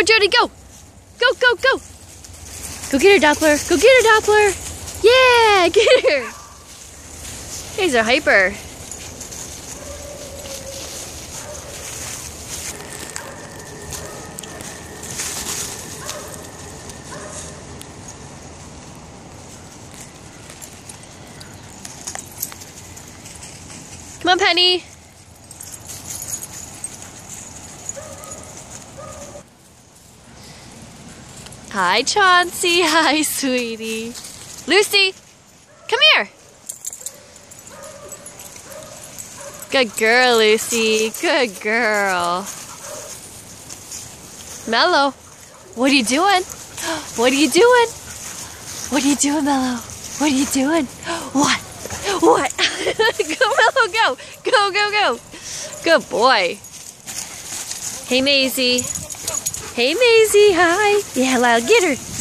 Go, Jody, go! Go, go, go! Go get her, Doppler. Go get her, Doppler. Yeah, get her. He's a hyper. Come on, Penny. Hi, Chauncey. Hi, sweetie. Lucy, come here. Good girl, Lucy. Good girl. Mello, what are you doing? What are you doing? What are you doing, Mello? What are you doing? What? What? Go, Mello, go. Go, go, go. Good boy. Hey, Maisie. Hey, Maisie. Hi. Yeah, Lyle, get her.